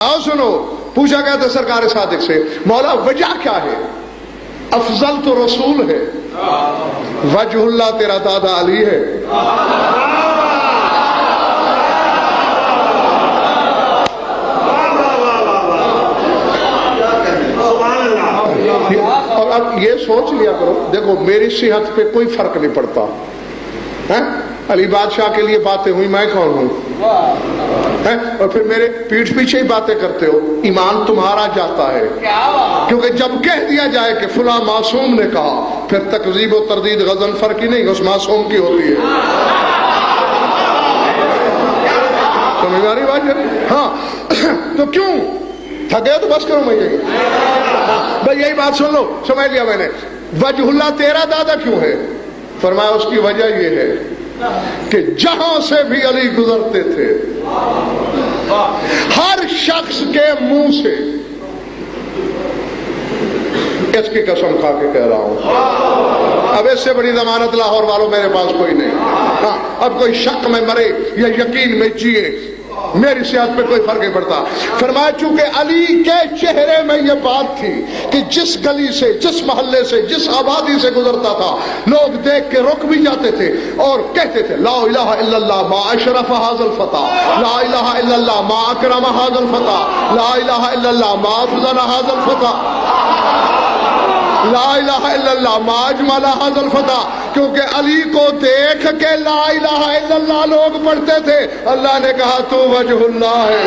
آؤ سنو، پوچھا گیا تھا سرکار صادق سے، مولا وجہ کیا ہے؟ افضل تو رسول ہے، وجہ اللہ تیرا دادا علی ہے۔ اور اب یہ سوچ لیا کرو، دیکھو میری صحت پہ کوئی فرق نہیں پڑتا، علی بادشاہ کے لیے باتیں ہوئی، میں کون ہوں؟ اور پھر میرے پیٹھ پیچھے ہی باتیں کرتے ہو، ایمان تمہارا جاتا ہے، کیونکہ جب کہہ دیا جائے کہ فلاں معصوم نے کہا، پھر تکذیب و تردید غضن فرق ہی نہیں، اس معصوم کی ہوتی ہے۔ سمجھ آ رہی بات؟ ہاں تو کیوں تھکے تو بس کرو، میں یہی بھائی یہی بات سن لو، سمجھ لیا میں نے۔ وجہ اللہ تیرا دادا کیوں ہے؟ فرمایا اس کی وجہ یہ ہے کہ جہاں سے بھی علی گزرتے تھے ہر شخص کے منہ سے، اس کی قسم کھا کے کہہ رہا ہوں، اب اس سے بڑی ضمانت لاہور والوں میرے پاس کوئی نہیں۔ ہاں اب کوئی شک میں مرے یا یقین میں جیے، میری صحت پہ کوئی فرق نہیں پڑتا۔ فرمایا چونکہ علی کے چہرے میں یہ بات تھی کہ جس گلی سے، جس محلے سے، جس آبادی سے گزرتا تھا، لوگ دیکھ کے رک بھی جاتے تھے اور کہتے تھے لا الہ الا اللہ ما اشرف ھذا الفتى، لا الہ الا اللہ ما اکرم ھذا الفتى، لا الہ الا اللہ ما افضل ھذا الفتى، لا الہ الا اللہ ما اجمل ھذا الفتى۔ کیونکہ علی کو دیکھ کے لا الہ الا اللہ لوگ پڑھتے تھے، اللہ نے کہا تو وجہ اللہ ہے۔